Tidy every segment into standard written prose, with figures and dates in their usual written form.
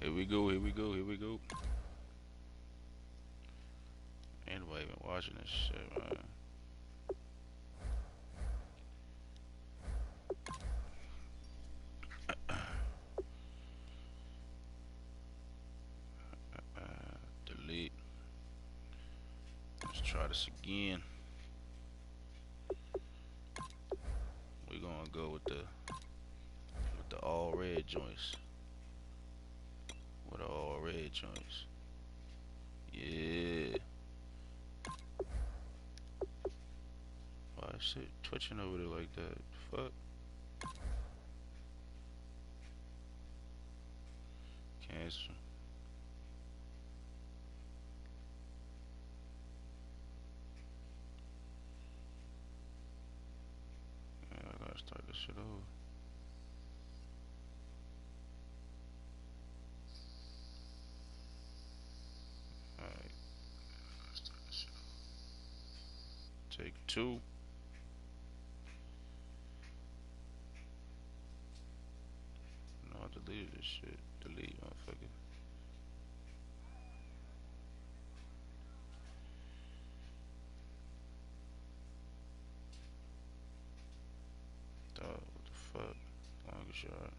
Here we go, here we go, here we go. Ain't nobody even watching this shit, man. Delete. Let's try this again. We're gonna go with the all red joints. With the all red joints. Yeah. Why is shit twitching over there like that? Fuck. Cancel. Yeah, I gotta start this shit over. Alright. Let's start this shit over. Take 2. No, I deleted this shit. Delete, motherfucker. Dog, what the fuck? Long shot.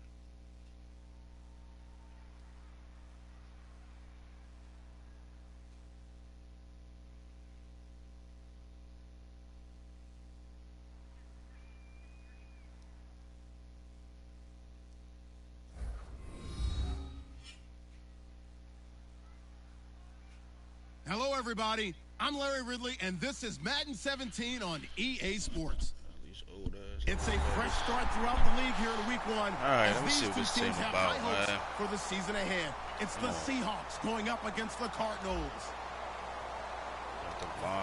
Hello, everybody. I'm Larry Ridley, and this is Madden 17 on EA Sports. These old ass. It's a fresh start throughout the league here in Week 1. All right, as let me see what these this two team teams have about, high hopes man. for the season ahead. It's the Seahawks going up against the Cardinals.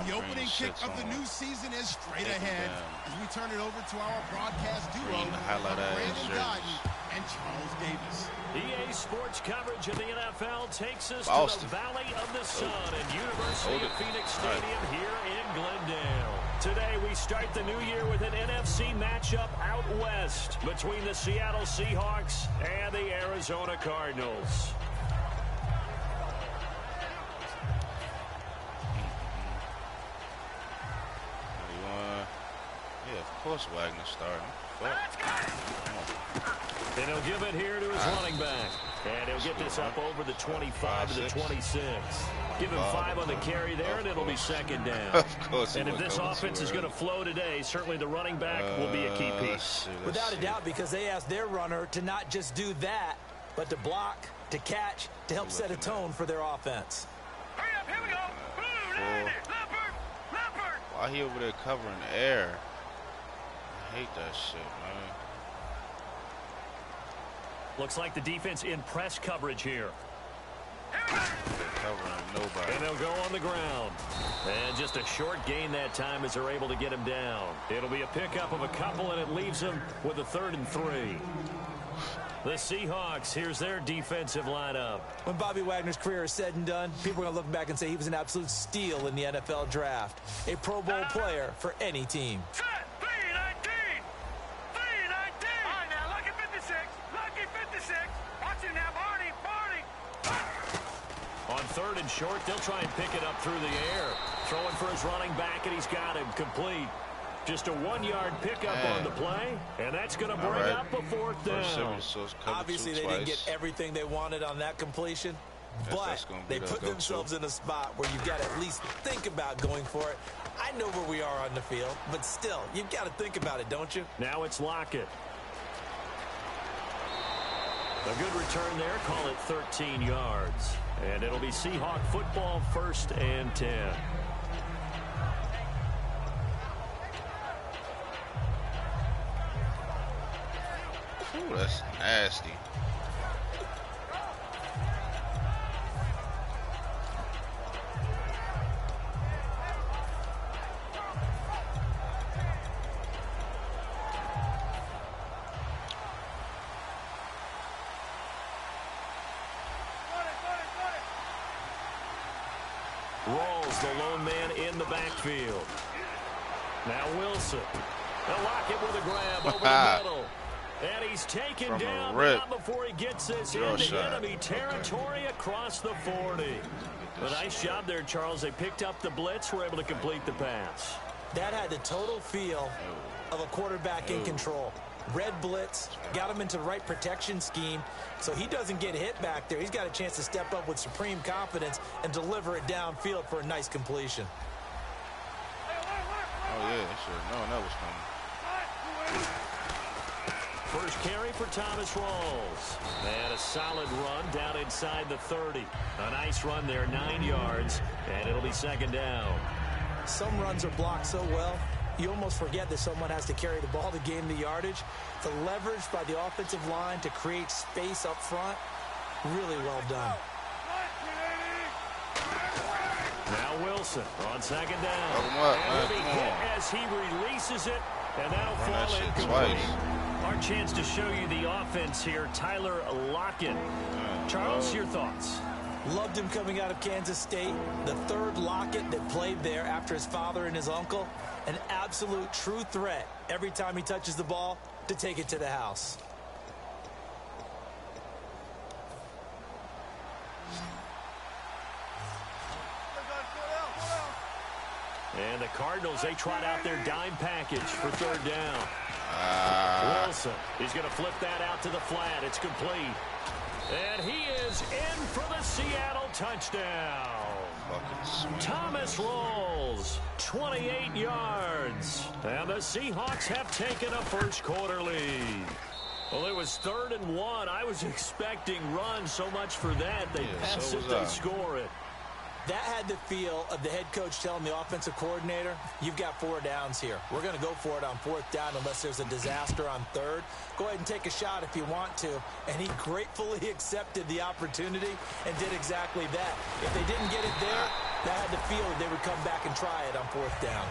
The opening kick of the new season is straight ahead as we turn it over to our broadcast duo, Brandon Godden and Charles Davis. EA Sports coverage of the NFL takes us Boston. to the Valley of the Sun and University of Phoenix Stadium here in Glendale. Today we start the new year with an NFC matchup out west between the Seattle Seahawks and the Arizona Cardinals. Yeah, of course Wagner starting. And he'll give it here to his running back. And he'll get this up over the 25 to the 26. Give him 5 on the carry there, and it'll be second down. Of course. And if this offense is going to flow today, certainly the running back will be a key piece. Without a doubt, because they asked their runner to not just do that, but to block, to catch, to help set a tone for their offense. Hurry up, here we go. Leopard. Why he over there covering the air? I hate that shit, man. Looks like the defense in press coverage here. They're covering nobody. And they'll go on the ground. And just a short gain that time as they're able to get him down. It'll be a pickup of a couple, and it leaves him with a 3rd and 3. The Seahawks, here's their defensive lineup. When Bobby Wagner's career is said and done, people are going to look back and say he was an absolute steal in the NFL draft. A Pro Bowl player for any team. Set, 319. 319. All right, now, lucky 56. Lucky 56. Watch it now, Barney. On 3rd and short, they'll try and pick it up through the air. Throwing for his running back, and he's got him complete. Just a 1-yard pickup on the play, and that's going to bring up a 4th down. Obviously, they didn't get everything they wanted on that completion, but they put themselves in a spot where you've got to at least think about going for it. I know where we are on the field, but still, you've got to think about it, don't you? Now it's Lockett. A good return there, call it 13 yards. And it'll be Seahawk football, 1st and 10. Ooh, that's nasty. Rolls the lone man in the backfield. Now Wilson. They'll lock it with a grab over the middle. And he's taken From down not before he gets this into enemy territory across the 40. A nice job there, Charles. They picked up the blitz, were able to complete the pass. That had the total feel of a quarterback in control. Red blitz, got him into the right protection scheme, so he doesn't get hit back there. He's got a chance to step up with supreme confidence and deliver it downfield for a nice completion. Oh, yeah, sure. No, that was coming. First carry for Thomas Rawls. And a solid run down inside the 30. A nice run there, 9 yards, and it'll be second down. Some runs are blocked so well, you almost forget that someone has to carry the ball to gain the yardage. The leverage by the offensive line to create space up front, really well done. Now Wilson on second down. And he'll be hit as he releases it, and that'll fall incomplete. Our chance to show you the offense here, Tyler Lockett. Charles, your thoughts? Loved him coming out of Kansas State. The third Lockett that played there after his father and his uncle. An absolute true threat every time he touches the ball to take it to the house. And the Cardinals, they trot out their dime package for third down. Wilson, he's going to flip that out to the flat. It's complete. And he is in for the Seattle touchdown. Thomas Rawls, 28 yards. And the Seahawks have taken a first quarter lead. Well, it was 3rd and 1. I was expecting runs, so much for that. They pass it, they score it. That had the feel of the head coach telling the offensive coordinator, you've got 4 downs here. We're going to go for it on 4th down unless there's a disaster on 3rd. Go ahead and take a shot if you want to. And he gratefully accepted the opportunity and did exactly that. If they didn't get it there, that had the feel that they would come back and try it on 4th down.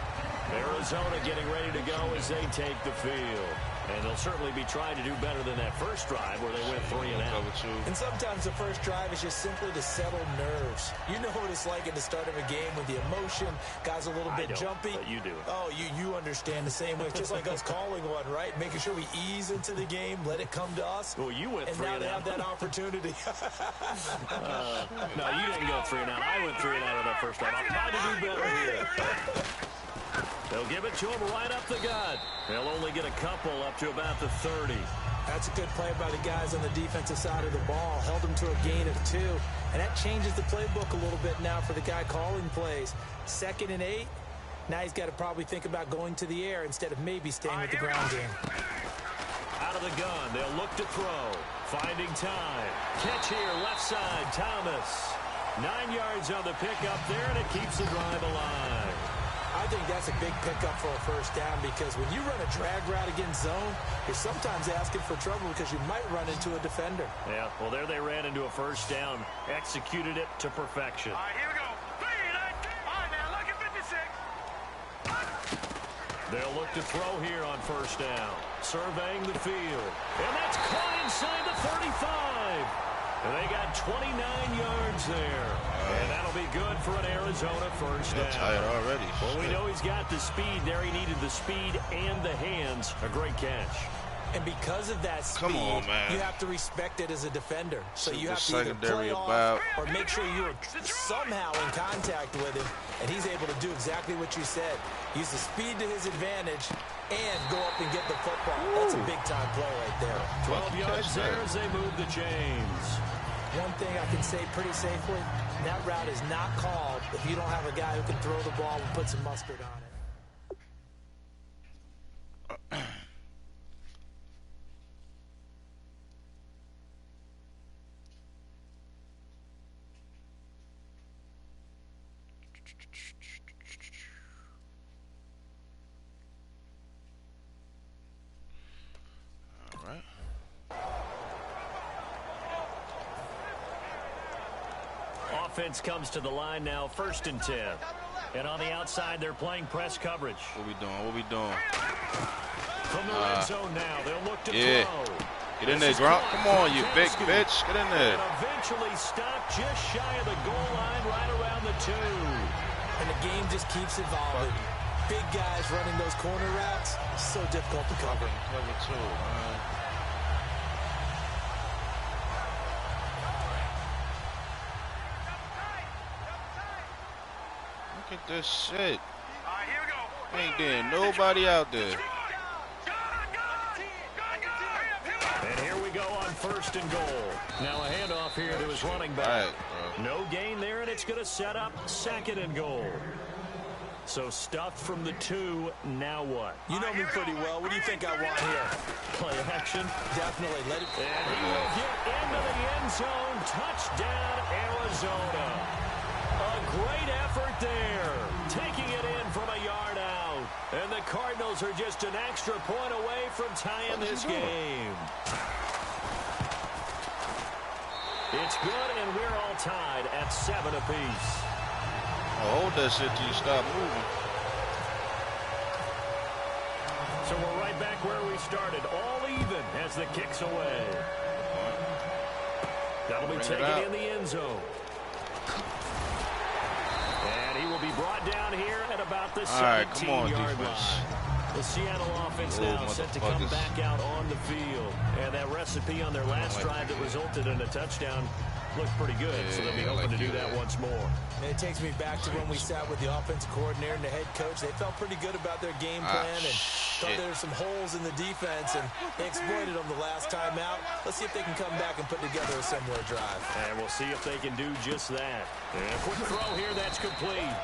Arizona getting ready to go as they take the field. And they'll certainly be trying to do better than that first drive where they went 3 and out. And sometimes the first drive is just simply to settle nerves. You know what it's like at the start of a game with the emotion, guys a little bit jumpy. But you do. Oh, you understand the same way. It's just like us calling one, right? Making sure we ease into the game, let it come to us. Well, you went 3 and out. And now they have that opportunity. No, you didn't go 3 and out. I went 3 and out on that first drive. I'll try to do better here. They'll give it to him right up the gut. They'll only get a couple up to about the 30. That's a good play by the guys on the defensive side of the ball. Held them to a gain of 2. And that changes the playbook a little bit now for the guy calling plays. 2nd and 8. Now he's got to probably think about going to the air instead of maybe staying with the ground game. Out of the gun. They'll look to throw. Finding time. Catch here, left side, Thomas. 9 yards on the pickup there, and it keeps the drive alive. I think that's a big pickup for a first down because when you run a drag route against zone, you're sometimes asking for trouble because you might run into a defender. Yeah, well, there they ran into a first down. Executed it to perfection. All right, here we go. 3, 19. All right, now, look at 56. They'll look to throw here on first down. Surveying the field. And that's caught inside the 35. And they got 29 yards there. And that'll be good for an Arizona first down. Tired already. Well, we know he's got the speed there. He needed the speed and the hands. A great catch. And because of that speed, you have to respect it as a defender. So you have to either play off or make sure you're somehow in contact with him. And he's able to do exactly what you said. Use the speed to his advantage and go up and get the football. That's a big-time play right there. 12 yards there as they move the chains. One thing I can say pretty safely, that route is not called if you don't have a guy who can throw the ball and put some mustard on it. Offense comes to the line now, 1st and 10. And on the outside, they're playing press coverage. What we doing? What we doing? From the red zone now, they'll look to throw. Get in there, Gronk. Come on, you big bitch. Get in there. And eventually stopped just shy of the goal line right around the 2. And the game just keeps evolving. Big guys running those corner routes, so difficult to cover. Cover 2, man. this shit. All right, here we go. Ain't there nobody out there. And here we go on 1st and goal. Now a handoff here to his running back. Right, no gain there, and it's going to set up 2nd and goal. So stuffed from the 2, now what? You know me pretty well. What do you think I want here? Play action? Definitely. Let it. And he will get into the end zone. Touchdown, Arizona. A great effort there. Taking it in from a yard out. And the Cardinals are just an extra point away from tying this game. It's good, and we're all tied at 7 apiece. Hold that shit till you stop moving. So we're right back where we started, all even as the kick's away. That'll be taken in the end zone. And he will be brought down here at about the 17-yard line. The Seattle offense now set to come back out on the field. And that recipe on their last drive that resulted in a touchdown looked pretty good, so they'll be hoping to do that once more. And it takes me back to when we sat with the offensive coordinator and the head coach. They felt pretty good about their game plan and thought there were some holes in the defense, and they exploited them the last time out. Let's see if they can come back and put together a similar drive. And we'll see if they can do just that. And a quick throw here, that's complete.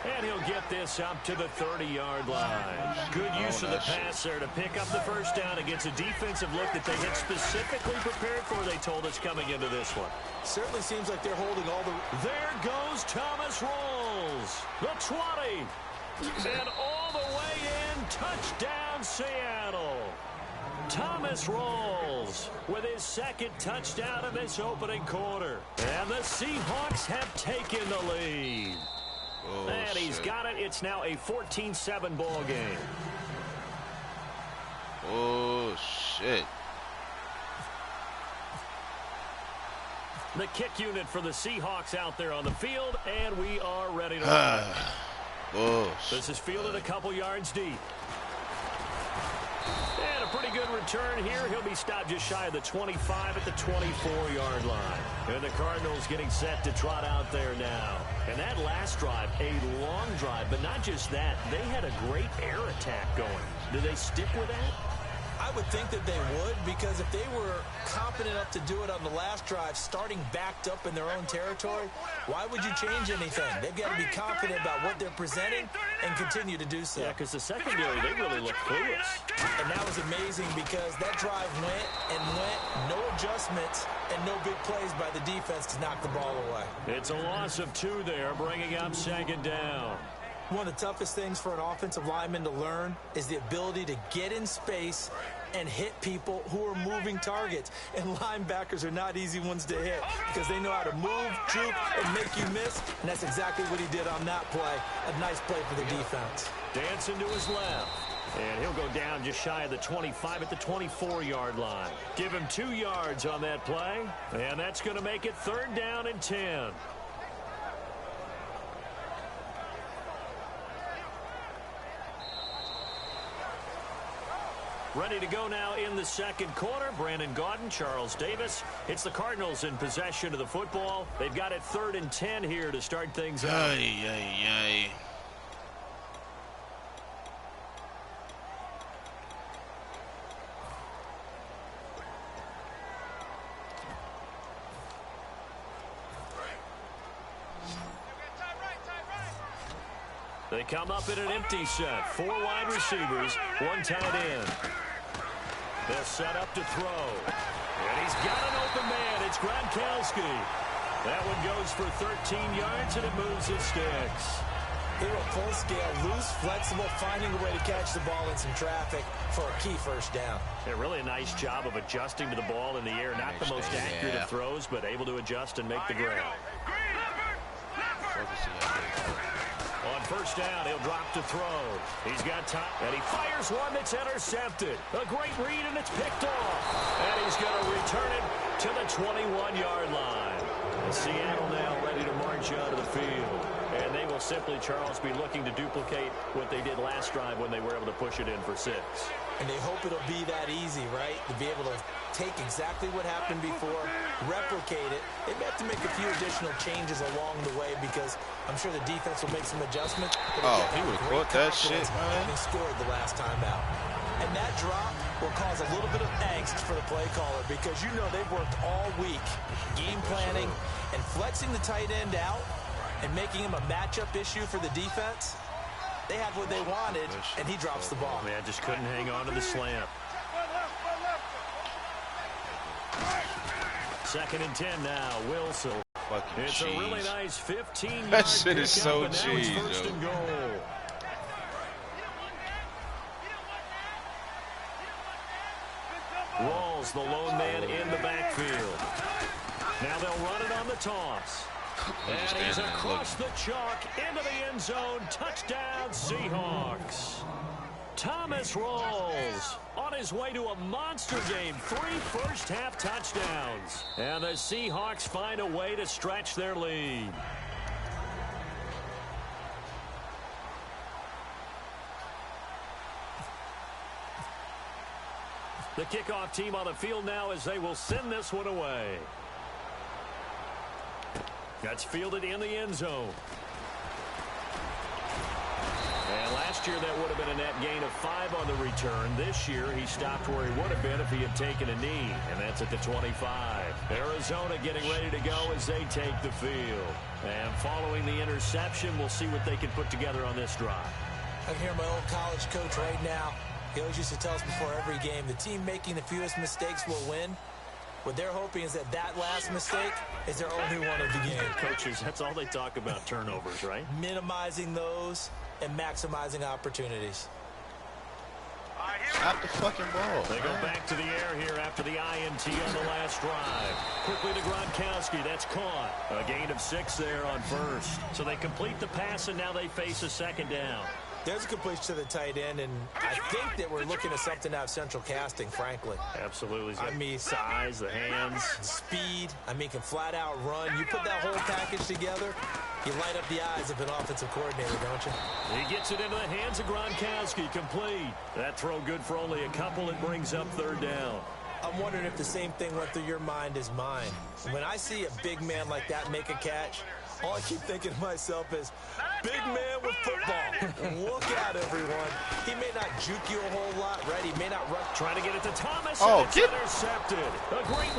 And he'll get this up to the 30-yard line. Good use of the pass there to pick up the first down against a defensive look that they had specifically prepared for, they told us, coming into this one. Certainly seems like they're holding all the... There goes Thomas Rawls. The 20. And all the way in. Touchdown, Seattle. Thomas Rawls with his 2nd touchdown in this opening quarter. And the Seahawks have taken the lead. Oh, and he's got it. It's now a 14-7 ball game. Oh, shit. The kick unit for the Seahawks out there on the field, and we are ready to run. Oh, this is fielded a couple yards deep. And a pretty good return here. He'll be stopped just shy of the 25 at the 24-yard line. And the Cardinals getting set to trot out there now. And that last drive, a long drive, but not just that. They had a great air attack going. Do they stick with that? I would think that they would, because if they were competent enough to do it on the last drive, starting backed up in their own territory, why would you change anything? They've got to be confident about what they're presenting and continue to do so. Yeah, because the secondary, they really look clueless. And that was amazing because that drive went and went, no adjustments and no big plays by the defense to knock the ball away. It's a loss of 2 there, bringing up 2nd down. One of the toughest things for an offensive lineman to learn is the ability to get in space and hit people who are moving targets. And linebackers are not easy ones to hit because they know how to move, juke, and make you miss. And that's exactly what he did on that play. A nice play for the defense. Dancing to his left. And he'll go down just shy of the 25 at the 24-yard line. Give him 2 yards on that play. And that's going to make it 3rd down and 10. Ready to go now in the 2nd quarter. Brandon Gaudin, Charles Davis. It's the Cardinals in possession of the football. They've got it 3rd and 10 here to start things out. They come up in an empty set. 4 wide receivers, 1 tight end. They'll set up to throw. And he's got an open man. It's Gronkowski. That one goes for 13 yards, and it moves his sticks. They were full scale, loose, flexible, finding a way to catch the ball in some traffic for a key first down. Yeah, really a nice job of adjusting to the ball in the air. Not the most accurate of throws, but able to adjust and make the grab. On 1st down, he'll drop to throw. He's got time, and he fires one that's intercepted. A great read, and it's picked off. And he's going to return it to the 21-yard line. And Seattle now ready to march out of the field. And they will They'll simply, Charles, be looking to duplicate what they did last drive when they were able to push it in for 6. And they hope it'll be that easy, right? To be able to take exactly what happened before, replicate it. They may have to make a few additional changes along the way because I'm sure the defense will make some adjustments. Oh, he would have caught that shit, man. He scored the last time out. And that drop will cause a little bit of angst for the play caller because you know they've worked all week game planning and flexing the tight end out and making him a matchup issue for the defense. They had what they wanted, and he drops the ball. Man, just couldn't hang on to the slant. 2nd and 10 now. Wilson. Fucking it's cheese. a really nice 15-yard That shit is so cheese, first yo. and goal. Rawls, the lone man in the backfield. Now they'll run it on the toss. And he's across the chalk into the end zone. Touchdown, Seahawks. Thomas Rawls on his way to a monster game. 3 first-half touchdowns. And the Seahawks find a way to stretch their lead. The kickoff team on the field now as they will send this one away. That's fielded in the end zone. And last year that would have been a net gain of 5 on the return. This year he stopped where he would have been if he had taken a knee, and that's at the 25. Arizona getting ready to go as they take the field. And following the interception, we'll see what they can put together on this drive. I can hear my old college coach right now. He always used to tell us before every game, the team making the fewest mistakes will win. What they're hoping is that that last mistake is their only one of the game. Coaches, that's all they talk about, turnovers, right? Minimizing those and maximizing opportunities. Stop the fucking ball. They go back to the air here after the INT on the last drive. Quickly to Gronkowski. That's caught. A gain of 6 there on first. So they complete the pass, and now they face a 2nd down. There's a completion to the tight end, and I think that we're looking at something out of Central Casting, frankly. Absolutely. I mean, size, the hands. Speed. I mean, can flat out run. You put that whole package together, you light up the eyes of an offensive coordinator, don't you? He gets it into the hands of Gronkowski. Complete. That throw good for only a couple. It brings up 3rd down. I'm wondering if the same thing went through your mind as mine. When I see a big man like that make a catch, all I keep thinking to myself is, big man with football. Look out, everyone. He may not juke you a whole lot, right? He may not run. Trying to get it to Thomas. Oh, get intercepted.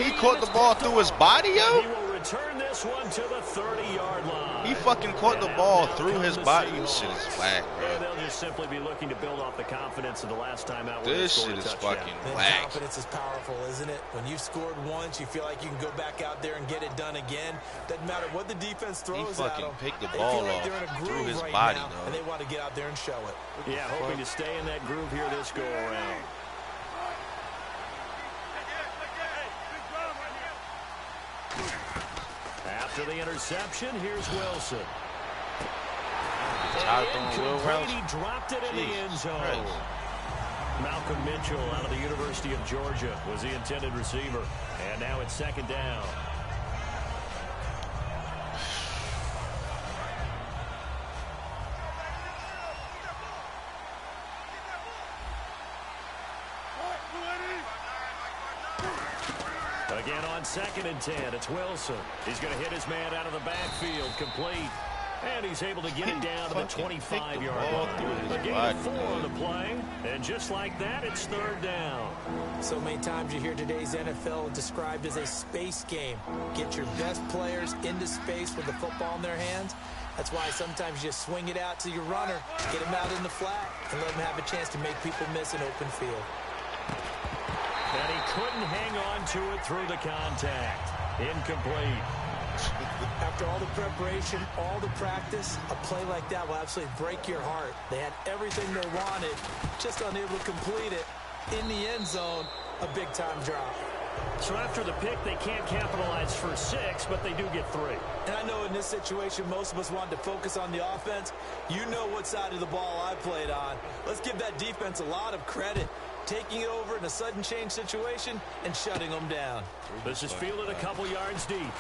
He caught the ball through his body, yo? He will return this one to the 30-yard line. He fucking caught the ball through his body. This shit is whack, bro. They'll just simply be looking to build off the confidence of the last time out. This shit is fucking whack. Confidence is powerful, isn't it? When you've scored once, you feel like you can go back out there and get it done again. Doesn't matter what the defense throws he fucking at them. picked the They ball feel like off they're in a groove through his right body, now, though. and they want to get out there and show it. Yeah, hoping to stay in that groove here this go around. After the interception, here's Wilson. He dropped it in the end zone. Christ. Malcolm Mitchell out of the University of Georgia was the intended receiver. And now it's 2nd down. Again on 2nd and 10, it's Wilson. He's going to hit his man out of the backfield, complete. And he's able to get it down to the 25-yard line. A gain of 4 on the play. And just like that, it's 3rd down. So many times you hear today's NFL described as a space game. Get your best players into space with the football in their hands. That's why sometimes you swing it out to your runner, get him out in the flat, and let him have a chance to make people miss an open field. And he couldn't hang on to it through the contact. Incomplete. After all the preparation, all the practice, a play like that will absolutely break your heart. They had everything they wanted, just unable to complete it. In the end zone, a big-time drop. So after the pick, they can't capitalize for 6, but they do get 3. And I know in this situation, most of us wanted to focus on the offense. You know what side of the ball I played on. Let's give that defense a lot of credit. Taking it over in a sudden change situation and shutting them down. This is fielded a couple yards deep.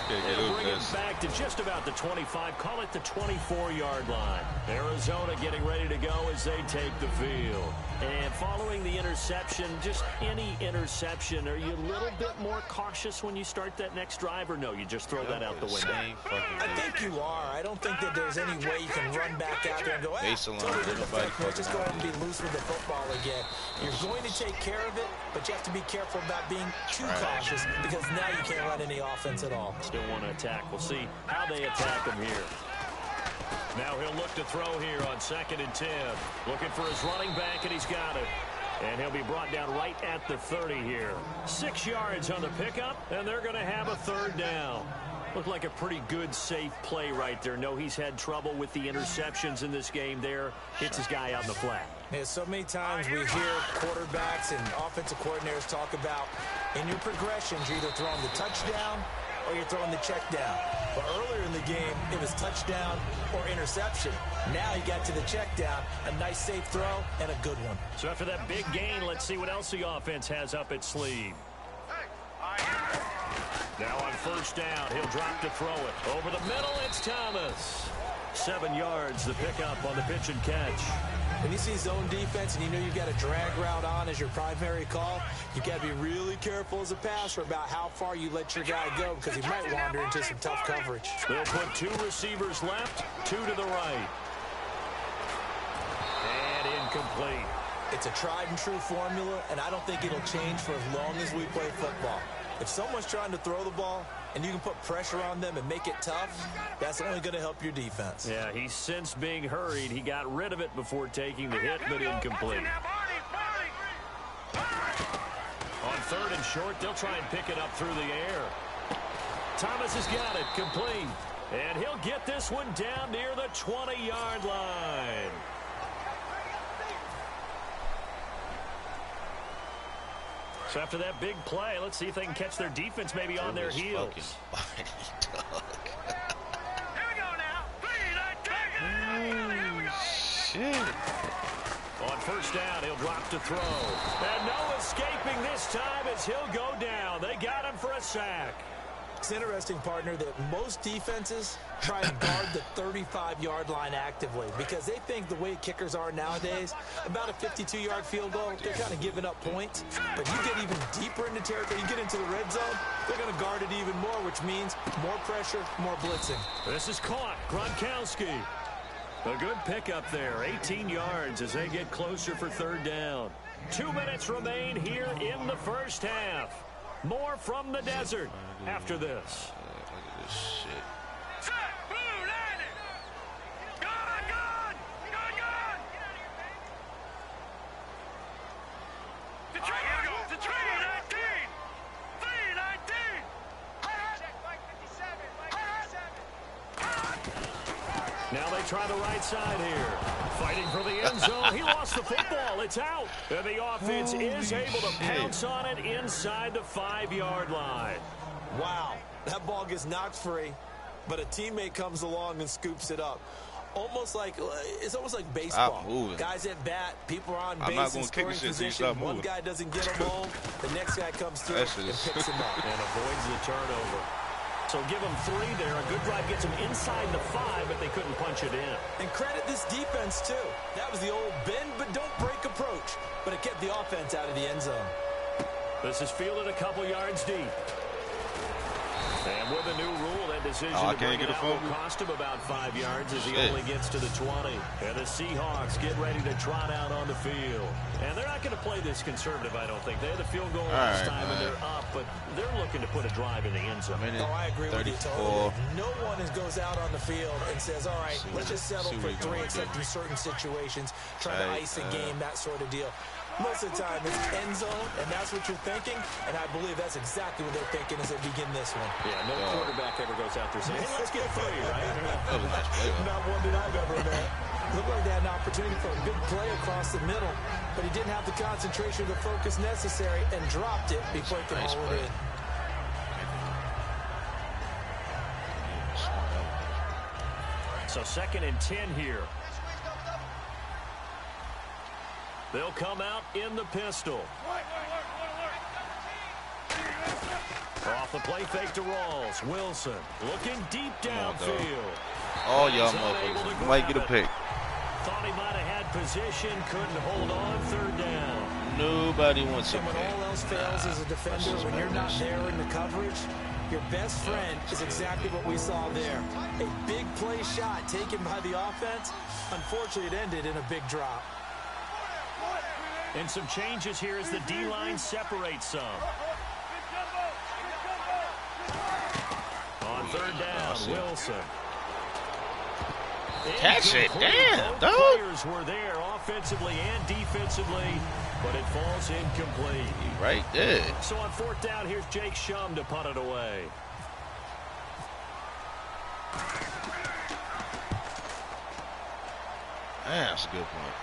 They'll bring it back to just about the 25, call it the 24-yard line. Arizona getting ready to go as they take the field. And following the interception, just any interception, are you a little bit more cautious when you start that next drive, or no, you just throw that out the window? I think you are. I don't think that there's any way you can run back out there and go, just go ahead and be loose with the football again. You're going to take care of it, but you have to be careful about being too cautious, because now you can't run any offense at all. Still want to attack. We'll see how they attack him here. Now he'll look to throw here on 2nd and 10. Looking for his running back, and he's got it. And he'll be brought down right at the 30 here. 6 yards on the pickup, and they're going to have a 3rd down. Looked like a pretty good, safe play right there. No, he's had trouble with the interceptions in this game there. Hits his guy out in the flat. Yeah, so many times we hear quarterbacks and offensive coordinators talk about in your progressions, you're either throwing the touchdown or you're throwing the check down. But earlier in the game, it was touchdown or interception. Now he got to the check down, a nice safe throw, and a good one. So after that big gain, let's see what else the offense has up its sleeve. Now on 1st down, he'll drop to throw it. Over the middle, it's Thomas. 7 yards, the pickup on the pitch and catch. When you see zone defense and you know you've got a drag route on as your primary call, you've got to be really careful as a passer about how far you let your guy go, because he might wander into some tough coverage. They'll put 2 receivers left, 2 to the right. And incomplete. It's a tried and true formula, and I don't think it'll change for as long as we play football. If someone's trying to throw the ball and you can put pressure on them and make it tough, that's only going to help your defense. Yeah, he's since being hurried. He got rid of it before taking the hit, but incomplete. On 3rd and short, they'll try and pick it up through the air. Thomas has got it, complete. And he'll get this one down near the 20-yard line. So after that big play, let's see if they can catch their defense maybe on their heels. Here we go now. Here we go. Shit. On 1st down, he'll drop to throw. And no escaping this time as he'll go down. They got him for a sack. It's interesting, partner, that most defenses try and guard the 35-yard line actively because they think the way kickers are nowadays, about a 52-yard field goal, they're kind of giving up points. But you get even deeper into territory, you get into the red zone, they're going to guard it even more, which means more pressure, more blitzing. This is caught. Gronkowski. A good pickup there. 18 yards as they get closer for 3rd down. 2 minutes remain here in the 1st half. More from the desert after this. Look at this shit. Set, blue, landing. Gone. The tree, 19. 319. Check, Mike 57. Now they try the right side here. Fighting for the end zone. He lost the football. It's out. And the offense is able to pounce on it inside the 5-yard line. Wow. That ball gets knocked free, but a teammate comes along and scoops it up. It's almost like baseball. Guys at bat, people are on base in scoring position. One guy doesn't get him home. The next guy comes through and picks him up. And avoids the turnover. So give them 3 there. A good drive gets them inside the 5, but they couldn't punch it in. And credit this defense, too. That was the old bend but don't break approach, but it kept the offense out of the end zone. This is fielded a couple yards deep. And with a new rule, that decision to bring it out will cost him about 5 yards as he only gets to the 20. And the Seahawks get ready to trot out on the field. And they're not going to play this conservative, I don't think. They had the field goal last time, and they're up, but they're looking to put a drive in the end zone. I agree with you totally. No one goes out on the field and says, all right, let's just settle for 3 except in certain situations, try to ice a game, that sort of deal. Most of the time, it's end zone, and that's what you're thinking, and I believe that's exactly what they're thinking as they begin this one. Yeah, no quarterback ever goes out there saying, hey, let's get free, right? Not one that I've ever met. Looked like they had an opportunity for a big play across the middle, but he didn't have the concentration or the focus necessary and dropped it before he could haul it in. So 2nd and 10 here. They'll come out in the pistol. Off the play fake to Rawls. Wilson looking deep downfield. Oh, y'all motherfuckers. You might get a pick. Thought he might have had position, couldn't hold on, third down. Nobody wants a pick. And when all else fails as a defender, when you're not there in the coverage, your best friend is exactly what we saw there. A big play shot taken by the offense. Unfortunately, it ended in a big drop. And some changes here as the D-line separates some. On third down, Wilson. Catch it, damn, Both dog. players were there offensively and defensively, but it falls incomplete. Right there. So on fourth down, here's Jake Shum to punt it away. That's a good point.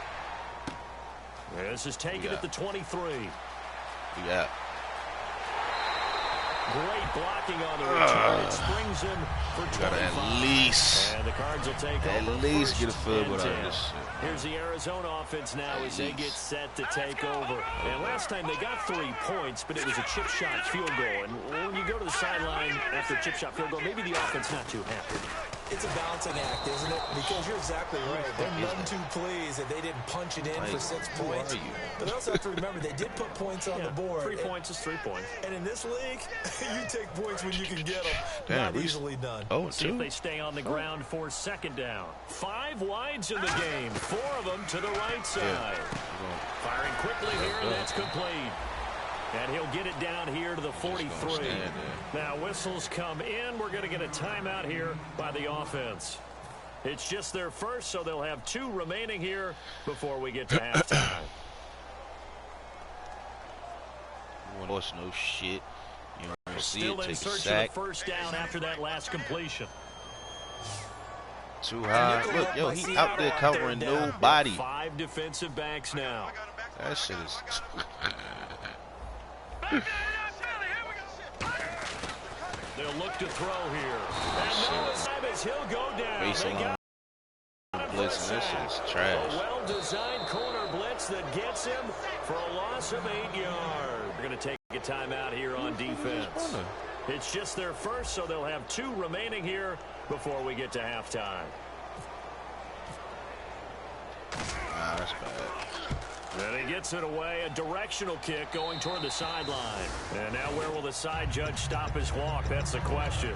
This is taken at the 23. Yeah. Great blocking on the return. It springs him for 25. Gotta at least, And the Cards will take over get a first field and goal out 10. of this shit. Here's the Arizona offense now as they get set to take over. And last time they got 3 points, but it was a chip shot field goal. And when you go to the sideline after a chip shot field goal, maybe the offense not too happy. It's a balancing act, isn't it? Because you're exactly right. They're none too pleased that they didn't punch it in for 6 points. But they also have to remember they did put points on the board. 3 points is 3 points. And in this league, you take points when you can get them. Damn, Not easily done. Oh, See if they stay on the ground for second down. 5 wides in the game. 4 of them to the right side. Firing quickly here, and that's complete. And he'll get it down here to the 43. Now whistles come in. We're going to get a timeout here by the offense. It's just their first, so they'll have 2 remaining here before we get to halftime. No shit. You don't see Still it, in take a search sack. of the first down after that last completion. Too high. Look, yo, he out there covering nobody. 5 defensive backs now. That shit is... They'll look to throw here. And Noah Simons, he'll go down. They got blitz, and this shit is trash. A well-designed corner blitz that gets him for a loss of 8 yards. We're going to take a timeout here on defense. It's just their first, so they'll have 2 remaining here before we get to halftime. That's bad. And he gets it away, a directional kick going toward the sideline. And now where will the side judge stop his walk? That's the question.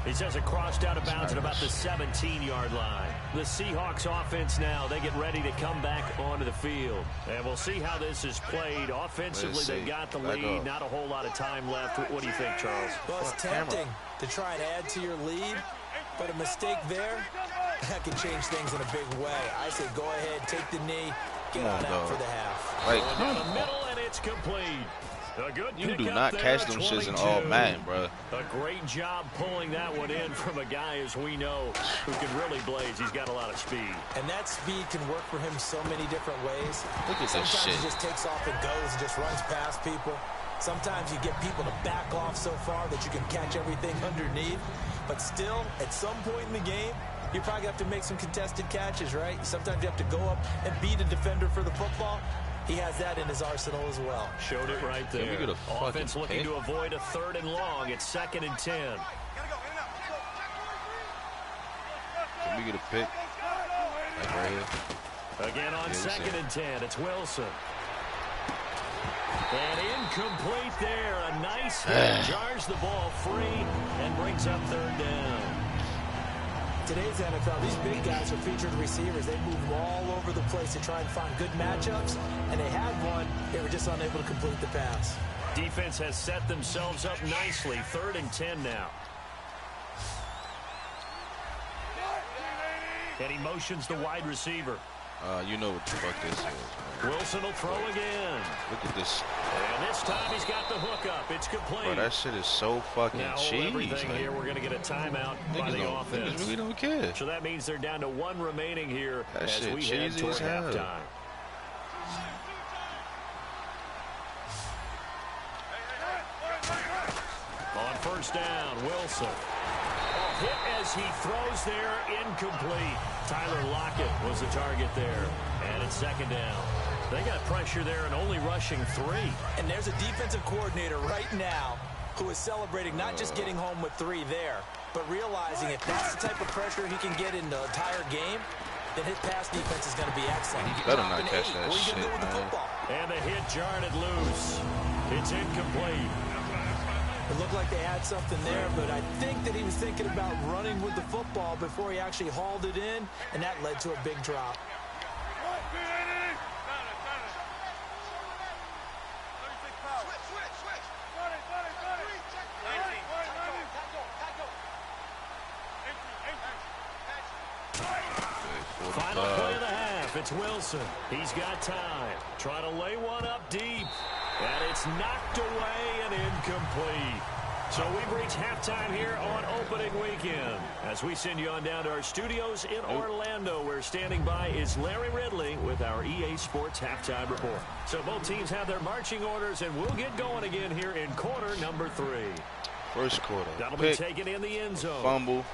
He says it crossed out of bounds at about the 17-yard line. The Seahawks offense now, they get ready to come back onto the field. And we'll see how this is played. Offensively, they got the lead. Not a whole lot of time left. What do you think, Charles? Well, it's tempting to try and add to your lead, but a mistake there, that can change things in a big way. I say go ahead, take the knee, get on out for the half. Like, down the middle, and it's complete. A good you do not catch them shits in all Madden, bro. A great job pulling that one in from a guy, as we know, who can really blaze. He's got a lot of speed. And that speed can work for him so many different ways. Look at this shit. Sometimes he just takes off and goes and just runs past people. Sometimes you get people to back off so far that you can catch everything underneath. But still, at some point in the game, you probably have to make some contested catches, right? Sometimes you have to go up and beat a defender for the football. He has that in his arsenal as well. Showed it right there. Offense looking to avoid a 3rd and long. It's 2nd and 10. Can we get a pick? Like right here. Again on 2nd and 10. It's Wilson. And incomplete there. A nice hit. Jars the ball free and brings up 3rd down. Today's NFL, these big guys are featured receivers. They move all over the place to try and find good matchups, and they had one. They were just unable to complete the pass. Defense has set themselves up nicely. 3rd and 10 now. And he motions the wide receiver. You know what the fuck this is, man. Wilson will throw again. Look at this. And this time he's got the hook up. It's complete. Bro, that shit is so fucking cheese. Everything here, we're going to get a timeout by the offense. Niggas really don't care. So that means they're down to 1 remaining here that as we head toward halftime. On first down, Wilson. Hit as he throws there, incomplete. Tyler Lockett was the target there. And it's 2nd down. They got pressure there and only rushing 3. And there's a defensive coordinator right now who is celebrating not just getting home with 3 there, but realizing if that's the type of pressure he can get in the entire game, then his pass defense is going to be excellent. You better not catch that shit, man. And the hit jarred it loose. It's incomplete. It looked like they had something there, but I think that he was thinking about running with the football before he actually hauled it in, and that led to a big drop. Final play of the half. It's Wilson. He's got time. Trying to lay one up deep. And it's knocked away and incomplete. So we've reached halftime here on opening weekend. As we send you on down to our studios in Orlando, where standing by is Larry Ridley with our EA Sports halftime report. So both teams have their marching orders, and we'll get going again here in quarter number 3. First quarter. That'll be taken in the end zone. Fumble.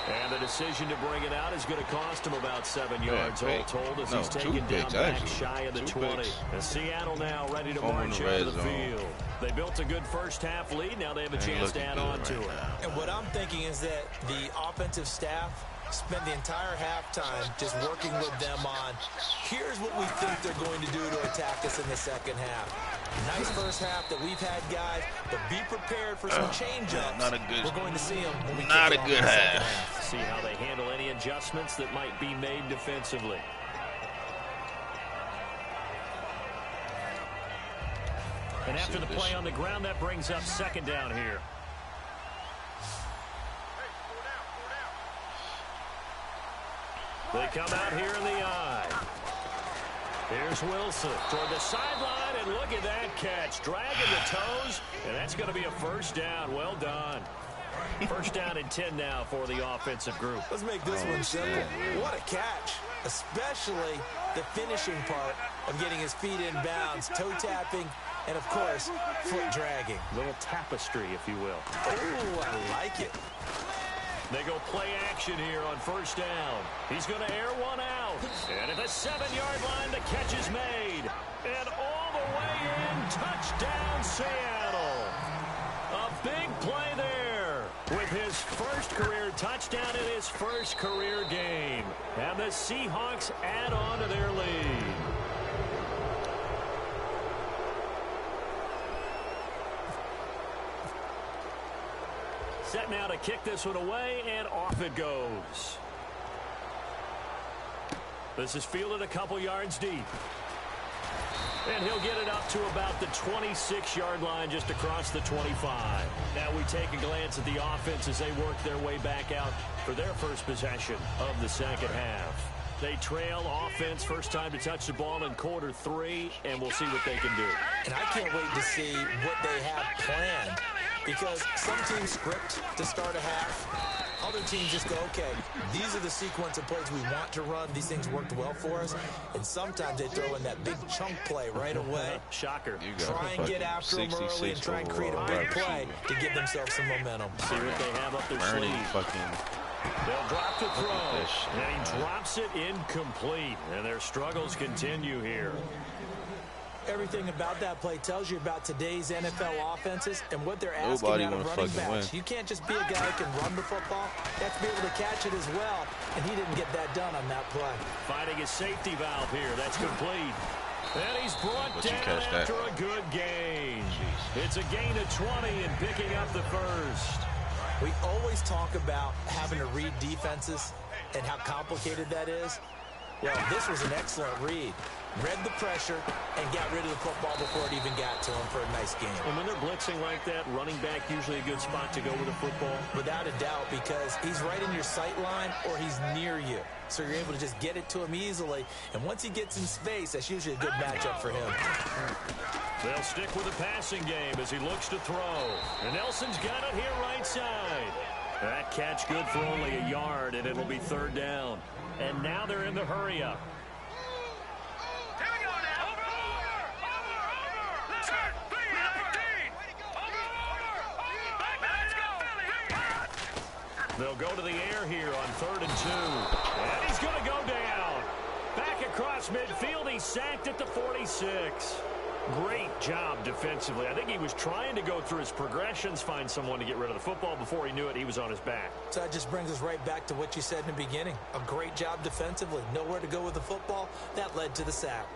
And the decision to bring it out is going to cost him about 7 yards all told, as he's taken down back shy of the 20. And Seattle now ready to march out of the field. They built a good first half lead. Now they have a chance to add on to it. And what I'm thinking is that the offensive staff spent the entire halftime just working with them on, here's what we think they're going to do to attack us in the second half. Nice first half that we've had, guys, but be prepared for some change-ups. We're going to see them when we not a good half. See how they handle any adjustments that might be made defensively. And after the play on the ground, that brings up second down here. They come out here in the eye. Here's Wilson toward the sideline, and look at that catch. Dragging the toes, and that's going to be a first down. Well done. First down and 10 now for the offensive group. Let's make this one simple. What a catch, especially the finishing part of getting his feet in bounds, toe tapping, and, of course, foot dragging. Little tapestry, if you will. Oh, I like it. They go play action here on first down. He's going to air one out. And at the 7-yard line, the catch is made. And all the way in, touchdown Seattle. A big play there with his first career touchdown in his first career game. And the Seahawks add on to their lead. Set now to kick this one away, and off it goes. This is fielded a couple yards deep. And he'll get it up to about the 26-yard line, just across the 25. Now we take a glance at the offense as they work their way back out for their first possession of the second half. They trail offense, first time to touch the ball in quarter 3, and we'll see what they can do. And I can't wait to see what they have planned, because some teams script to start a half. Other teams just go, okay, these are the sequence of plays we want to run. These things worked well for us. And sometimes they throw in that big chunk play right away. Shocker. Try and get after them early and try and create a big play to give themselves some momentum. See what they have up their sleeve. They'll drop to throw. And he drops it incomplete. And their struggles continue here. Everything about that play tells you about today's NFL offenses and what they're asking out of running backs. You can't just be a guy who can run the football. You have to be able to catch it as well, and he didn't get that done on that play. Finding his safety valve here. That's complete. And he's brought down after a good gain. It's a gain of 20 and picking up the first. We always talk about having to read defenses and how complicated that is. Well, this was an excellent read. Read the pressure and got rid of the football before it even got to him for a nice game. And when they're blitzing like that, running back usually a good spot to go with the football. Without a doubt, because he's right in your sight line or he's near you. So you're able to just get it to him easily. And once he gets in space, that's usually a good matchup for him. They'll stick with the passing game as he looks to throw. And Nelson's got it here right side. That catch good for only a yard, and it'll be third down. And now they're in the hurry-up. They'll go to the air here on 3rd and 2. And he's going to go down. Back across midfield. He's sacked at the 46. Great job defensively. I think he was trying to go through his progressions, find someone to get rid of the football. Before he knew it, he was on his back. So that just brings us right back to what you said in the beginning. A great job defensively. Nowhere to go with the football. That led to the sack.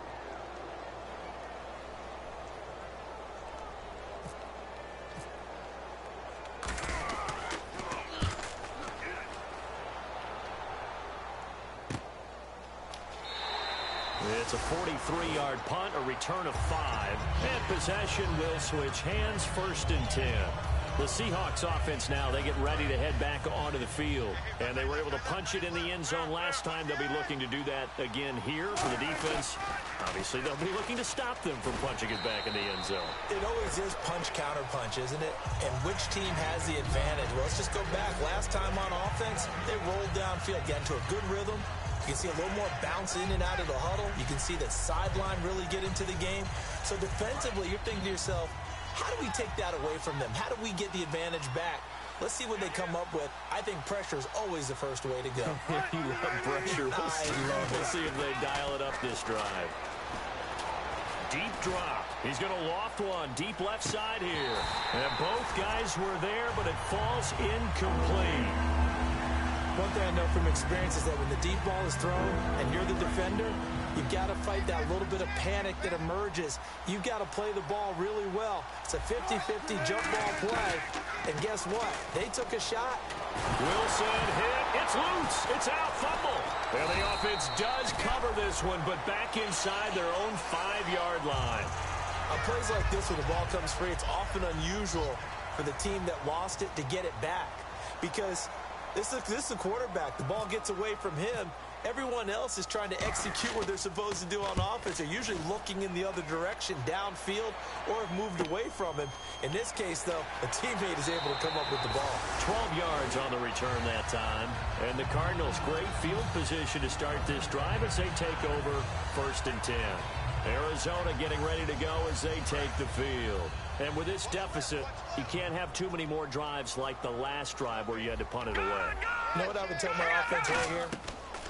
It's a 43-yard punt, a return of 5. And possession will switch hands, 1st and 10. The Seahawks offense now, they get ready to head back onto the field. And they were able to punch it in the end zone last time. They'll be looking to do that again here for the defense. Obviously, they'll be looking to stop them from punching it back in the end zone. It always is punch-counter-punch, isn't it? And which team has the advantage? Well, let's just go back. Last time on offense, they rolled downfield, got into a good rhythm. You can see a little more bounce in and out of the huddle. You can see the sideline really get into the game. So defensively, you're thinking to yourself, how do we take that away from them? How do we get the advantage back? Let's see what they come up with. I think pressure is always the first way to go. You love pressure. We'll see if they dial it up this drive. Deep drop. He's going to loft one. Deep left side here. And both guys were there, but it falls incomplete. One thing I know from experience is that when the deep ball is thrown and you're the defender, you've got to fight that little bit of panic that emerges. You've got to play the ball really well. It's a 50-50 jump ball play. And guess what? They took a shot. Wilson hit. It's loose. It's out. Fumble. And the offense does cover this one, but back inside their own 5-yard line. On plays like this where the ball comes free, it's often unusual for the team that lost it to get it back. Because this is the quarterback. The ball gets away from him. Everyone else is trying to execute what they're supposed to do on offense. They're usually looking in the other direction, downfield, or have moved away from him. In this case, though, a teammate is able to come up with the ball. 12 yards on the return that time. And the Cardinals, great field position to start this drive as they take over 1st and 10. Arizona getting ready to go as they take the field. And with this deficit, you can't have too many more drives like the last drive where you had to punt it away. You know what I would tell my offense right here?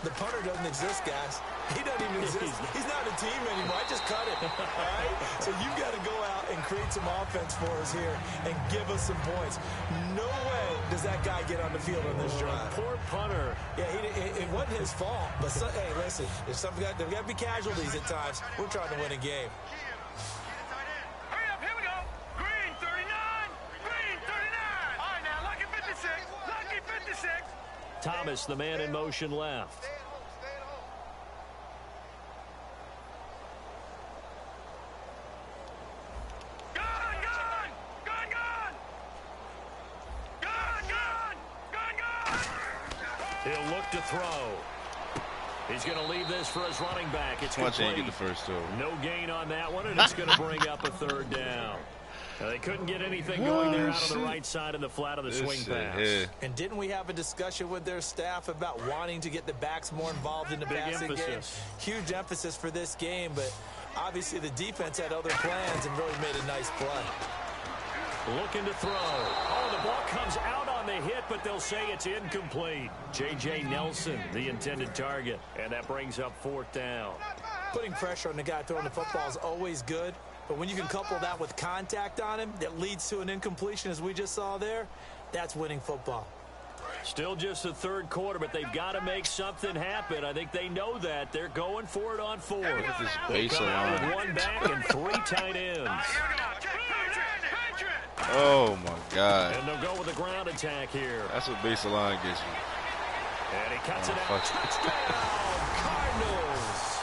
The punter doesn't exist, guys. He doesn't even exist. He's not a team anymore. I just cut it, all right? So you've got to go out and create some offense for us here and give us some points. No way does that guy get on the field on this drive. Poor punter. Yeah, it wasn't his fault. But, hey, listen, there's got to be casualties at times. We're trying to win a game. Hurry up, here we go. Green 39. Green 39. All right, now, lucky 56. Lucky 56. Thomas, the man in motion left. He'll look to throw. He's going to leave this for his running back. It's complete. Get the first two. No gain on that one, and it's going to bring up a 3rd down. Now, they couldn't get anything going there out on the right side of the flat of the swing pass. And didn't we have a discussion with their staff about wanting to get the backs more involved in the passing game? Huge emphasis for this game, but obviously the defense had other plans and really made a nice play. Looking to throw. Oh, the ball comes out on the hit, but they'll say it's incomplete. J.J. Nelson, the intended target, and that brings up 4th down. Putting pressure on the guy throwing the football is always good, but when you can couple that with contact on him that leads to an incompletion, as we just saw there, that's winning football. Still just the 3rd quarter, but they've got to make something happen. I think they know that. They're going for it on 4. This baseline. 1 back and 3 tight ends. Oh, my God. And they'll go with a ground attack here. That's what baseline gets you. And he cuts it out. Touchdown, Cardinals.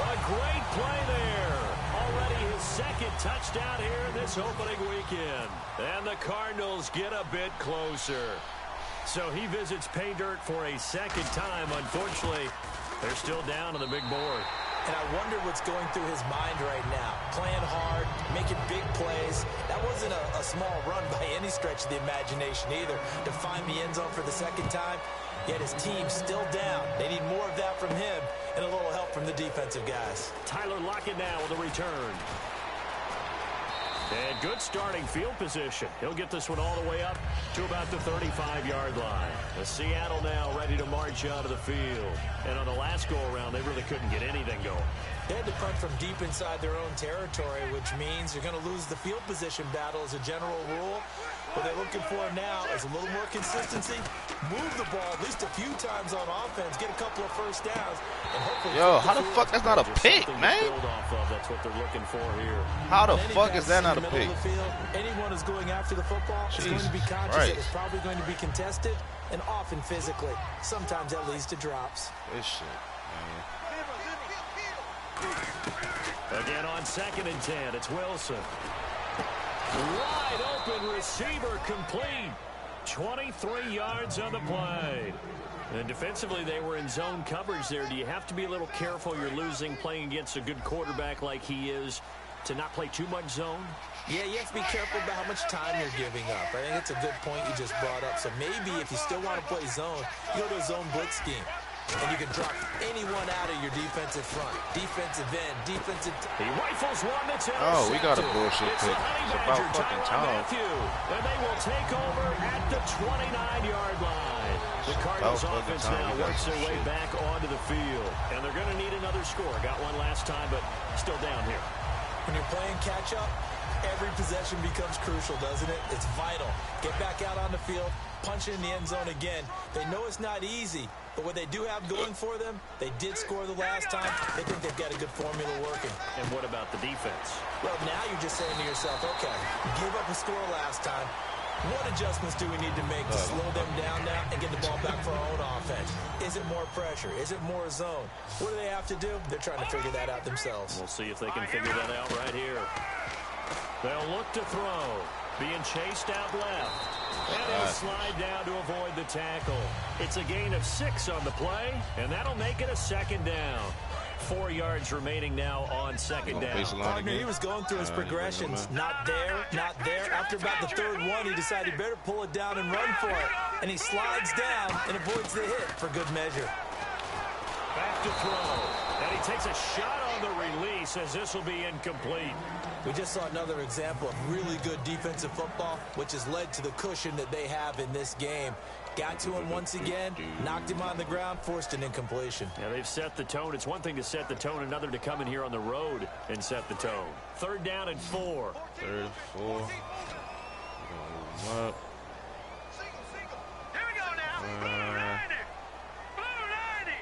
A great play there. Already his 2nd touchdown here in this opening weekend. And the Cardinals get a bit closer. So he visits pay dirt for a 2nd time. Unfortunately, they're still down on the big board. And I wonder what's going through his mind right now. Playing hard, making big plays. That wasn't a small run by any stretch of the imagination either. To find the end zone for the 2nd time, yet his team's still down. They need more of that from him and a little help from the defensive guys. Tyler Lockett now with a return. And good starting field position. He'll get this one all the way up to about the 35-yard line. The Seattle now ready to march out of the field. And on the last go-around, they really couldn't get anything going. They had to punt from deep inside their own territory, which means you're going to lose the field position battle as a general rule. What they're looking for now is a little more consistency, move the ball at least a few times on offense, get a couple of first downs, and hopefully... Yo, how the fuck that's not a pick, man? That's what they're looking for here. How the fuck is that not a pick? Anyone who's going after the football is going to be conscious that it's probably going to be contested, and often physically. Sometimes that leads to drops. This shit, man. Again on 2nd and 10, it's Wilson. Wide open receiver complete. 23 yards on the play. And defensively, they were in zone coverage there. Do you have to be a little careful? You're losing playing against a good quarterback like he is to not play too much zone? Yeah, you have to be careful about how much time you're giving up. I think it's a good point you just brought up. So maybe if you still want to play zone, you go to a zone blitz scheme. And you can drop anyone out of your defensive front. Defensive end, defensive... He rifles one that's intercepted. Oh, we got a bullshit pick. It's about fucking time. And they will take over at the 29-yard line. The Cardinals offense now works their way back onto the field. And they're going to need another score. Got one last time, but still down here. When you're playing catch-up, every possession becomes crucial, doesn't it? It's vital. Get back out on the field, punch it in the end zone again. They know it's not easy, but what they do have going for them, they did score the last time. They think they've got a good formula working. And what about the defense? Well, now you're just saying to yourself, okay, give up a score last time. What adjustments do we need to make to slow them down now and get the ball back for our own offense? Is it more pressure? Is it more zone? What do they have to do? They're trying to figure that out themselves. We'll see if they can figure that out right here. They'll look to throw. Being chased out left. And he'll slide down to avoid the tackle. It's a gain of 6 on the play, and that'll make it a 2nd down. 4 yards remaining now on 2nd down. Partner, he was going through his progressions. Not there, not there. After about the 3rd one, he decided he better pull it down and run for it. And he slides down and avoids the hit for good measure. Back to throw. And he takes a shot on the release as this will be incomplete. We just saw another example of really good defensive football, which has led to the cushion that they have in this game. Got to him once again, knocked him on the ground, forced an incompletion. Yeah, they've set the tone. It's one thing to set the tone, another to come in here on the road and set the tone. 3rd down and 4. 3rd and 4. We're going to move up. Here we go now. Blue 90. Blue 90.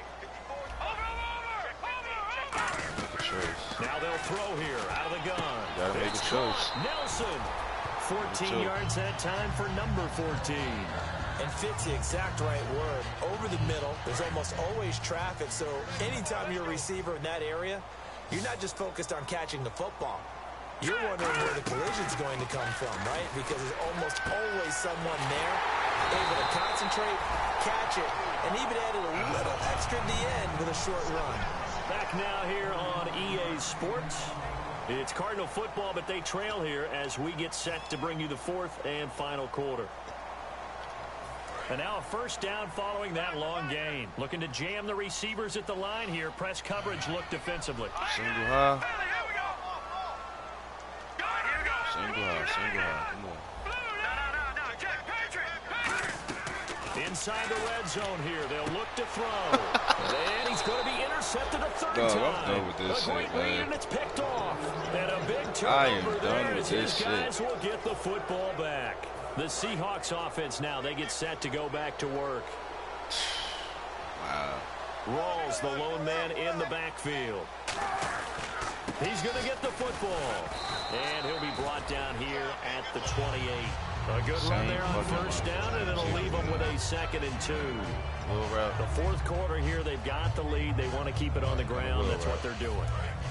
Over. Now they'll throw here out of the gun. Gotta make a choice. Nelson. 14 yards that time for number 14. And fits the exact right word. Over the middle, there's almost always traffic, so anytime you're a receiver in that area, you're not just focused on catching the football. You're wondering where the collision's going to come from, right? Because there's almost always someone there able to concentrate, catch it, and even added a little extra at the end with a short run. Back now here on EA Sports. It's Cardinal football, but they trail here as we get set to bring you the 4th and final quarter. And now a 1st down following that long gain. Looking to jam the receivers at the line here. Press coverage look defensively. Single high. Single high, single high. Come on. Inside the red zone here. They'll look to throw. And he's going to be intercepted a 3rd time. I'm done with this shit, man. And it's picked off. And a big turnover there as these guys will get the football back. The Seahawks offense now, they get set to go back to work. Wow. Rawls, the lone man in the backfield. He's going to get the football. And he'll be brought down here at the 28. A good run there on 1st down, and it'll leave them with a 2nd and 2. The 4th quarter here, they've got the lead. They want to keep it on the ground. That's what they're doing.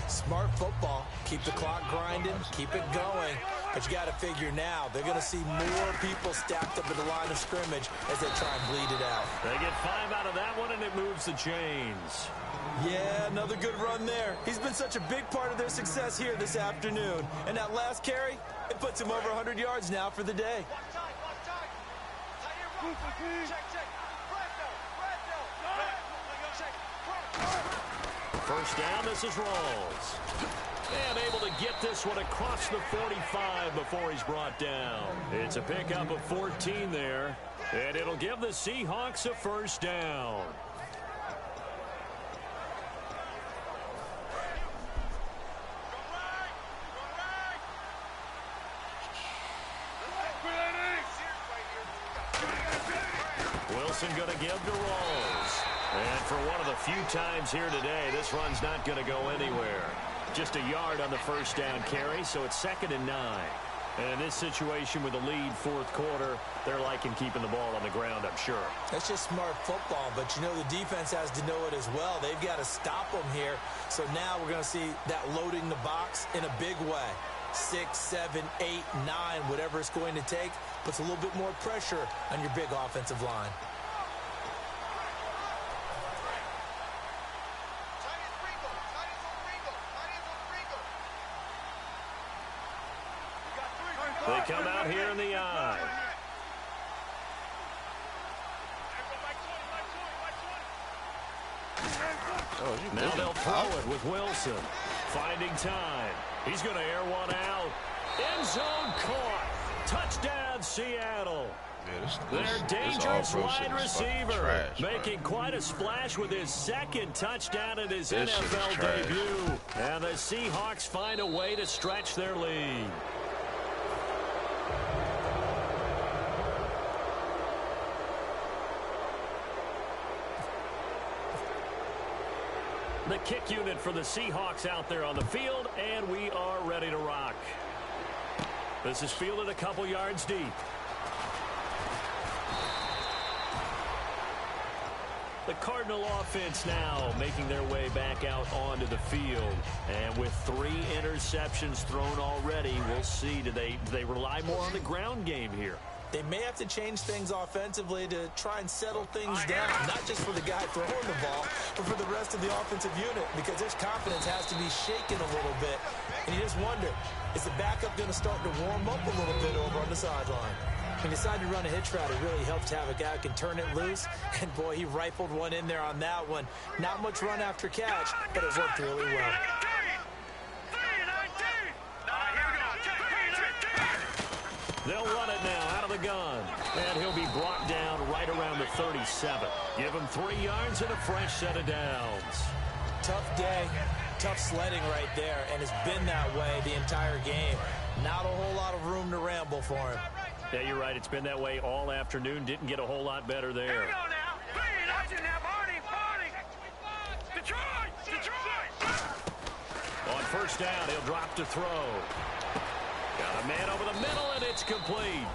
Smart football. Keep the clock grinding. Keep it going. But you got to figure now, they're going to see more people stacked up at the line of scrimmage as they try and bleed it out. They get 5 out of that one, and it moves the chains. Yeah, another good run there. He's been such a big part of their success here this afternoon. And that last carry, it puts him over 100 yards now for the day. First down, this is Rawls. And able to get this one across the 45 before he's brought down. It's a pickup of 14 there. And it'll give the Seahawks a 1st down. Wilson going to give to Rawls. And for one of the few times here today, this run's not going to go anywhere. Just a yard on the first down carry, so it's 2nd and 9. And in this situation with the lead fourth quarter, they're liking keeping the ball on the ground, I'm sure. That's just smart football, but you know the defense has to know it as well. They've got to stop them here. So now we're going to see that loading the box in a big way. 6, 7, 8, 9, whatever it's going to take, puts a little bit more pressure on your big offensive line. They come out here in the eye. Now they'll throw it with Wilson. Finding time. He's going to air one out. End zone caught. Touchdown, Seattle. Their dangerous wide receiver making quite a splash with his 2nd touchdown in his NFL debut. And the Seahawks find a way to stretch their lead. The kick unit for the Seahawks out there on the field, and we are ready to rock. This is fielded a couple yards deep. The Cardinal offense now making their way back out onto the field. And with 3 interceptions thrown already, we'll see, do they rely more on the ground game here? They may have to change things offensively to try and settle things down, not just for the guy throwing the ball, but for the rest of the offensive unit, because their confidence has to be shaken a little bit. And you just wonder, is the backup going to start to warm up a little bit over on the sideline? When you decide to run a hitch route, it really helps to have a guy who can turn it loose. And, boy, he rifled one in there on that one. Not much run after catch, but it worked really well. They'll run it now out of the gun. And he'll be brought down right around the 37. Give him 3 yards and a fresh set of downs. Tough day, tough sledding right there, and it's been that way the entire game. Not a whole lot of room to ramble for him. Yeah, you're right. It's been that way all afternoon. Didn't get a whole lot better there. Here we go now. Barney. Detroit. On first down, he'll drop to throw. Got a man over the middle, and it's complete.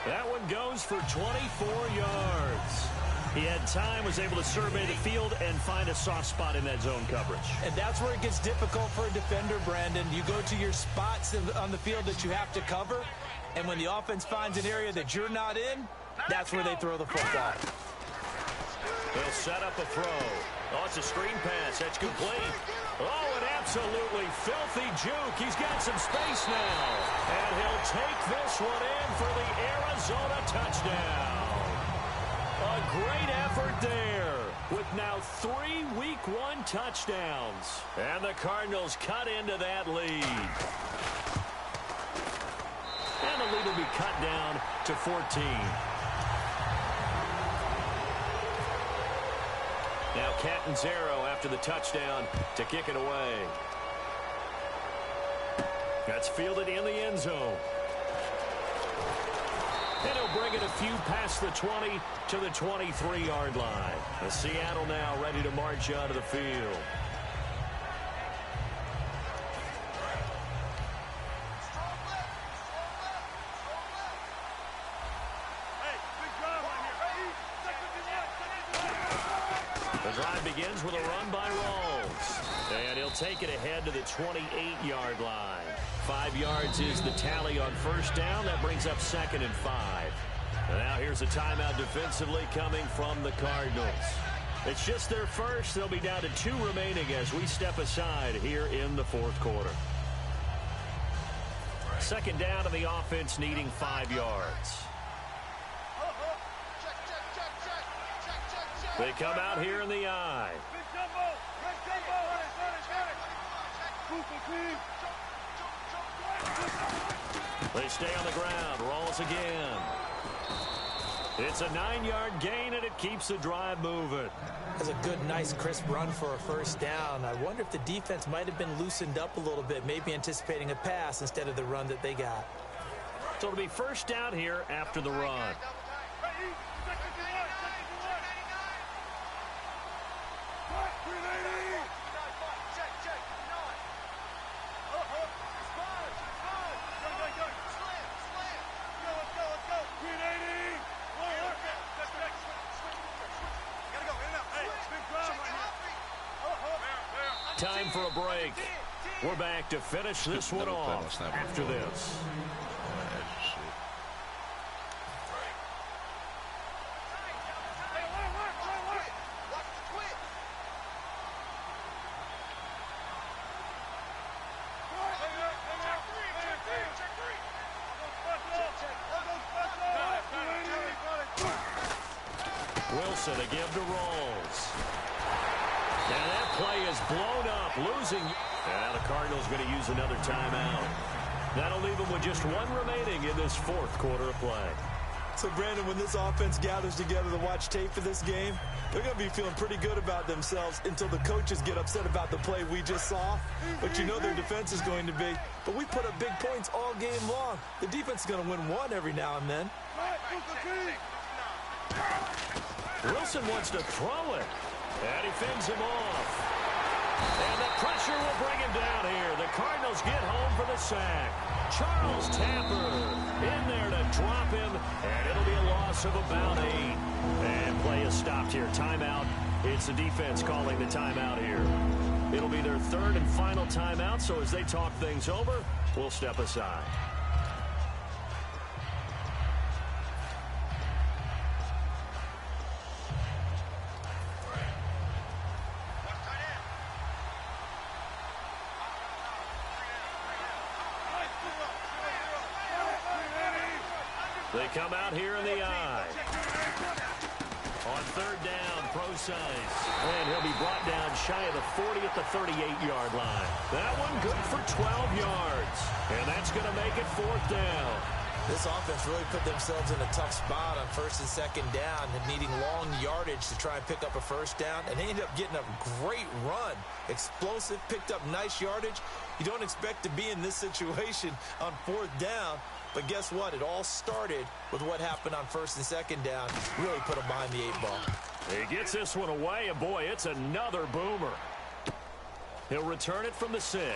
That one goes for 24 yards. He had time, was able to survey the field, and find a soft spot in that zone coverage. And that's where it gets difficult for a defender, Brandon. You go to your spots on the field that you have to cover, and when the offense finds an area that you're not in, that's where they throw the football. They'll set up a throw. Oh, it's a screen pass. That's complete. Oh, an absolutely filthy juke. He's got some space now. And he'll take this one in for the Arizona touchdown. A great effort there with now 3 Week 1 touchdowns. And the Cardinals cut into that lead. And the lead will be cut down to 14. Now Catanzaro after the touchdown to kick it away. That's fielded in the end zone. And he'll bring it a few past the 20 to the 23-yard line. The Seattle now ready to march out of the field. The drive begins with a run by Rawls. And he'll take it ahead to the 28-yard line. 5 yards is the tally on first down. That brings up 2nd and 5. And now here's a timeout defensively coming from the Cardinals. It's just their first. They'll be down to 2 remaining as we step aside here in the fourth quarter. 2nd down to the offense needing 5 yards. They come out here in the eye. They stay on the ground. Rawls again. It's a 9-yard gain, and it keeps the drive moving. That's a good, nice, crisp run for a first down. I wonder if the defense might have been loosened up a little bit, maybe anticipating a pass instead of the run that they got. So it'll be first down here after the run. Time for a break. We're back to finish this one off after this. Wilson to give to Rawls. And that play is blown up, losing. And now the Cardinals going to use another timeout. That'll leave them with just one remaining in this fourth quarter of play. So, Brandon, when this offense gathers together to watch tape for this game, they're going to be feeling pretty good about themselves until the coaches get upset about the play we just saw. But you know their defense is going to be. But we put up big points all game long. The defense is going to win one every now and then. Wilson wants to throw it. And he fends him off. And the pressure will bring him down here. The Cardinals get home for the sack. Charles Tapper in there to drop him. And it'll be a loss of about 8. And play is stopped here. Timeout. It's the defense calling the timeout here. It'll be their third and final timeout. So as they talk things over, we'll step aside. They come out here in the eye. On third down, Prosise. And he'll be brought down shy of the 40 at the 38-yard line. That one good for 12 yards. And that's going to make it fourth down. This offense really put themselves in a tough spot on first and second down and needing long yardage to try and pick up a first down. And they ended up getting a great run. Explosive, picked up nice yardage. You don't expect to be in this situation on fourth down. But guess what? It all started with what happened on first and second down. Really put them behind the 8 ball. He gets this one away, and boy, it's another boomer. He'll return it from the 6.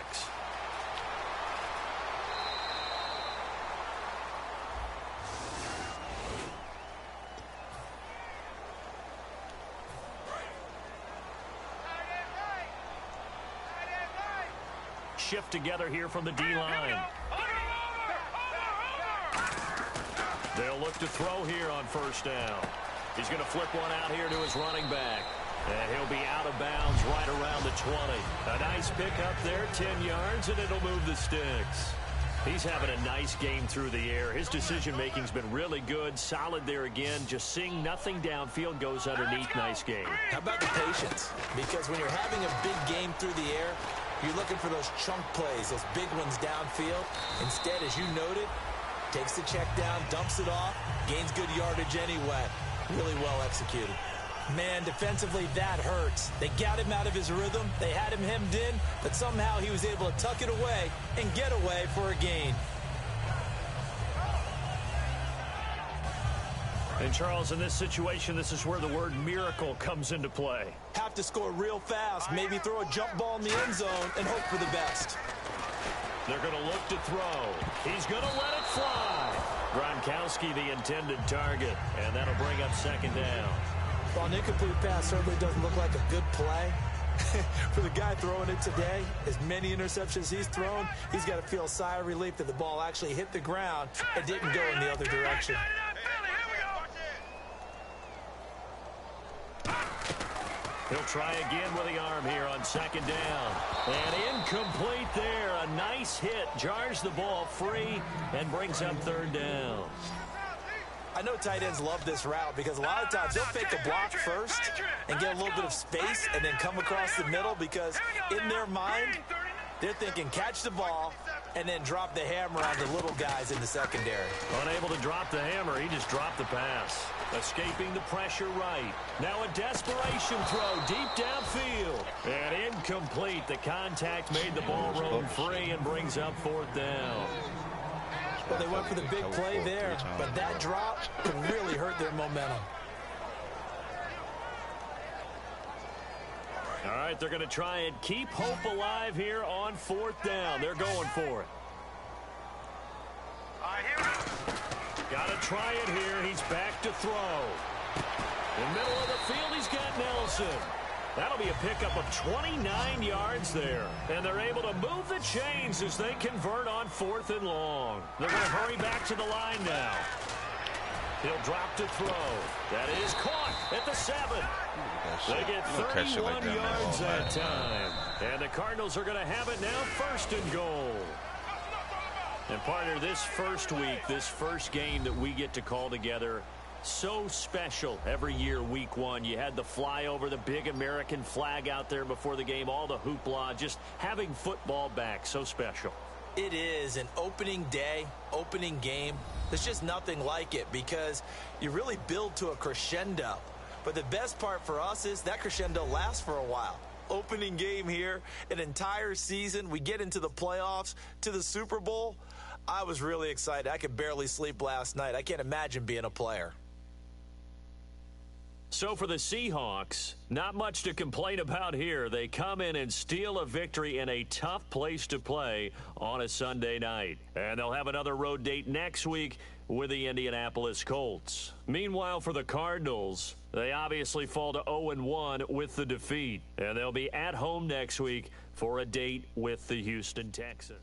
Shift together here from the D-line. They'll look to throw here on first down. He's going to flip one out here to his running back. And he'll be out of bounds right around the 20. A nice pickup there, 10 yards, and it'll move the sticks. He's having a nice game through the air. His decision-making's been really good. Solid there again. Just seeing nothing downfield goes underneath. Nice game. How about the patience? Because when you're having a big game through the air, you're looking for those chunk plays, those big ones downfield. Instead, as you noted, takes the check down, dumps it off, gains good yardage anyway. Really well executed. Man, defensively, that hurts. They got him out of his rhythm. They had him hemmed in, but somehow he was able to tuck it away and get away for a gain. And, Charles, in this situation, this is where the word miracle comes into play. Have to score real fast, maybe throw a jump ball in the end zone and hope for the best. They're going to look to throw. He's going to let it fly. Gronkowski, the intended target, and that'll bring up second down. While an incomplete pass certainly doesn't look like a good play, for the guy throwing it today, as many interceptions he's thrown, he's got to feel a sigh of relief that the ball actually hit the ground and didn't go in the other direction. He'll try again with the arm here on second down. And incomplete there. A nice hit. Jars the ball free and brings up third down. I know tight ends love this route because a lot of times they'll fake a block first and get a little bit of space and then come across the middle because in their mind, they're thinking catch the ball and then drop the hammer on the little guys in the secondary. Unable to drop the hammer, he just dropped the pass. Escaping the pressure right. Now a desperation throw deep downfield. And incomplete. The contact made the ball roam free and brings up fourth down. Well, they went for the big play there, but that drop could really hurt their momentum. All right, they're going to try and keep hope alive here on fourth down. They're going for it. Got to try it here. He's back to throw. In the middle of the field, he's got Nelson. That'll be a pickup of 29 yards there. And they're able to move the chains as they convert on 4th and long. They're going to hurry back to the line now. He'll drop to throw. That is caught at the 7. They get 31 yards that time. And the Cardinals are going to have it now, 1st and goal. And partner, this first week, this first game that we get to call together, so special every year, week 1. You had the flyover, the big American flag out there before the game, all the hoopla, just having football back, so special. It is an opening day, opening game. There's just nothing like it because you really build to a crescendo. But the best part for us is that crescendo lasts for a while. Opening game here, an entire season. We get into the playoffs, to the Super Bowl. I was really excited. I could barely sleep last night. I can't imagine being a player. So for the Seahawks, not much to complain about here. They come in and steal a victory in a tough place to play on a Sunday night. And they'll have another road date next week with the Indianapolis Colts. Meanwhile, for the Cardinals, they obviously fall to 0-1 with the defeat. And they'll be at home next week for a date with the Houston Texans.